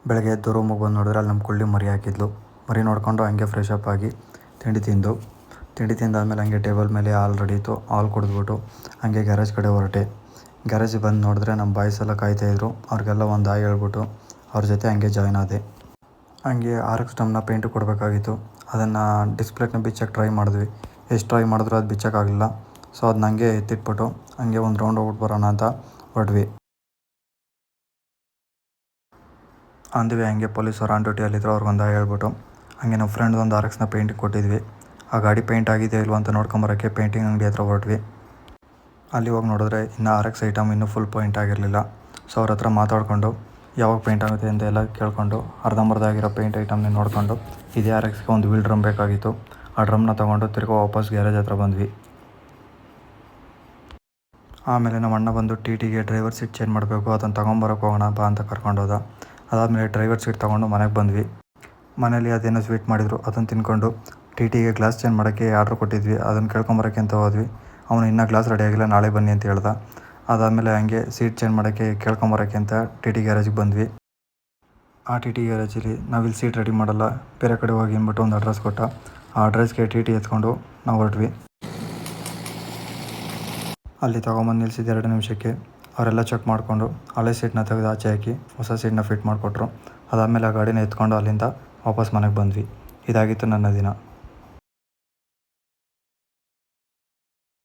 ಬೆಳಗ್ಗೆ ಎದ್ದು ರೂಮಿಗೆ ಬಂದು ನೋಡಿದ್ರೆ ಅಲ್ಲಿ ನಮ್ಮ ಕುಳ್ಳಿ ಮರಿ ಹಾಕಿದ್ಲು. ಮರಿ ನೋಡಿಕೊಂಡು ಹಂಗೆ ಫ್ರೆಶ್ ಅಪ್ ಆಗಿ ತಿಂಡಿ ತಿಂದಾದ್ಮೇಲೆ ಹಂಗೆ ಟೇಬಲ್ ಮೇಲೆ ಹಾಲು ರೆಡಿ ಇತ್ತು. ಹಾಲು ಕುಡಿದ್ಬಿಟ್ಟು ಹಂಗೆ ಗ್ಯಾರೇಜ್ ಕಡೆ ಹೊರಟೆ. ಗ್ಯಾರೇಜಿಗೆ ಬಂದು ನೋಡಿದ್ರೆ ನಮ್ಮ ಬಾಯ್ಸ್ ಎಲ್ಲ ಕಾಯ್ತಾಯಿದ್ರು. ಅವ್ರಿಗೆಲ್ಲ ಒಂದು ಹಾಯ್ ಹೇಳ್ಬಿಟ್ಟು ಅವ್ರ ಜೊತೆ ಹಂಗೆ ಜಾಯ್ನ್ ಆದೆ. ಹಂಗೆ RX ಡಮ್ನ ಪೇಂಟ್ ಕೊಡಬೇಕಾಗಿತ್ತು. ಅದನ್ನು ಡಿಸ್ಪ್ಲೇಟ್ನ ಬಿಚ್ಚಕ್ಕೆ ಟ್ರೈ ಮಾಡಿದ್ವಿ. ಎಷ್ಟು ಟ್ರೈ ಮಾಡಿದ್ರೂ ಅದು ಬಿಚ್ಚೋಕ್ಕಾಗಲಿಲ್ಲ. ಸೊ ಅದನ್ನ ಹಂಗೆ ಎತ್ತಿಟ್ಬಿಟ್ಟು ಹಂಗೆ ಒಂದು ರೌಂಡ್ ಹೋಗ್ಬಿಟ್ಟು ಬರೋಣ ಅಂತ ಹೊರಟ್ವಿ. ಅಂದ್ವಿ ಹಂಗೆ ಪೊಲೀಸರು ಆನ್ ಡ್ಯೂಟಿಯಲ್ಲಿದ್ದರು. ಅವ್ರಿಗೊಂದು ಹಾಯ್ ಹೇಳ್ಬಿಟ್ಟು ಹಂಗೆ ನಮ್ಮ ಫ್ರೆಂಡ್ ಒಂದು RXನ ಪೇಂಟಿಗೆ ಕೊಟ್ಟಿದ್ವಿ. ಆ ಗಾಡಿ ಪೇಂಟ್ ಆಗಿದೆಯೋ ಇಲ್ವೋ ಅಂತ ನೋಡ್ಕೊಂಬರೋಕ್ಕೆ ಪೇಂಟಿಂಗ್ ಅಂಗಡಿ ಹತ್ರ ಹೊರಟ್ವಿ. ಅಲ್ಲಿ ಹೋಗಿ ನೋಡಿದ್ರೆ ಇನ್ನು RX ಐಟಮ್ ಇನ್ನೂ ಫುಲ್ ಪೇಂಟ್ ಆಗಿರಲಿಲ್ಲ. ಸೊ ಅವ್ರ ಹತ್ರ ಮಾತಾಡಿಕೊಂಡು ಯಾವಾಗ ಪೇಂಟ್ ಆಗುತ್ತೆ ಅಂತ ಎಲ್ಲ ಕೇಳಿಕೊಂಡು ಅರ್ಧಂಬರ್ಧ ಆಗಿರೋ ಪೇಂಟ್ ಐಟಮ್ನ ನೋಡಿಕೊಂಡು ಇದೇ RXಗೆ ಒಂದು ವೀಲ್ ಡ್ರಮ್ ಬೇಕಾಗಿತ್ತು. ಆ ಡ್ರಮ್ನ ತೊಗೊಂಡು ತಿರ್ಗೋ ವಾಪಸ್ ಗ್ಯಾರೇಜ್ ಹತ್ರ ಬಂದ್ವಿ. ಆಮೇಲೆ ನಮ್ಮ ಅಣ್ಣ ಬಂದು TTಗೆ ಡ್ರೈವರ್ ಸೀಟ್ ಚೇಂಜ್ ಮಾಡಬೇಕು, ಅದನ್ನು ತೊಗೊಂಬರೋಕೆ ಹೋಗೋಣ ಬಾ ಅಂತ ಕರ್ಕೊಂಡೋದ. ಅದಾದಮೇಲೆ ಡ್ರೈವರ್ ಸೀಟ್ ತೊಗೊಂಡು ಮನೆಗೆ ಬಂದ್ವಿ. ಮನೇಲಿ ಅದೇನೋ ಸ್ವೀಟ್ ಮಾಡಿದರು, ಅದನ್ನು ತಿನ್ಕೊಂಡು TTಗೆ ಗ್ಲಾಸ್ ಚೇಂಜ್ ಮಾಡೋಕ್ಕೆ ಆರ್ಡ್ರ್ ಕೊಟ್ಟಿದ್ವಿ. ಅದನ್ನು ಕೇಳ್ಕೊಂಬರೋಕ್ಕೆ ಅಂತ ಹೋದ್ವಿ. ಅವನು ಇನ್ನೂ ಗ್ಲಾಸ್ ರೆಡಿ ಆಗಿಲ್ಲ, ನಾಳೆ ಬನ್ನಿ ಅಂತ ಹೇಳ್ದ. ಅದಾದಮೇಲೆ ಹಂಗೆ ಸೀಟ್ ಚೇಂಜ್ ಮಾಡೋಕ್ಕೆ ಕೇಳ್ಕೊಂಬರೋಕ್ಕೆ ಅಂತ TT ಗ್ಯಾರೇಜಿಗೆ ಬಂದ್ವಿ. ಆ TT ಗ್ಯಾರೇಜಲ್ಲಿ ನಾವಿಲ್ಲಿ ಸೀಟ್ ರೆಡಿ ಮಾಡಲ್ಲ, ಬೇರೆ ಕಡೆ ಹೋಗಿ ಅಂದ್ಬಿಟ್ಟು ಒಂದು ಅಡ್ರೆಸ್ ಕೊಟ್ಟ. ಆ ಅಡ್ರೆಸ್ಗೆ TT ಎತ್ಕೊಂಡು ನಾವು ಹೊರಟ್ವಿ. ಅಲ್ಲಿ ತೊಗೊಂಬಂದು ನಿಲ್ಸಿದ್ದು 2 ನಿಮಿಷಕ್ಕೆ ಅವರೆಲ್ಲ ಚೆಕ್ ಮಾಡಿಕೊಂಡು ಹಳೆ ಸೀಟ್ನ ತೆಗೆದು ಆಚೆ ಹಾಕಿ ಹೊಸ ಸೀಟ್ನ ಫಿಟ್ ಮಾಡಿಕೊಟ್ರು. ಅದಾದಮೇಲೆ ಆ ಗಾಡಿನ ಎತ್ಕೊಂಡು ಅಲ್ಲಿಂದ ವಾಪಸ್ ಮನೆಗೆ ಬಂದ್ವಿ. ಇದಾಗಿತ್ತು ನನ್ನ ದಿನ.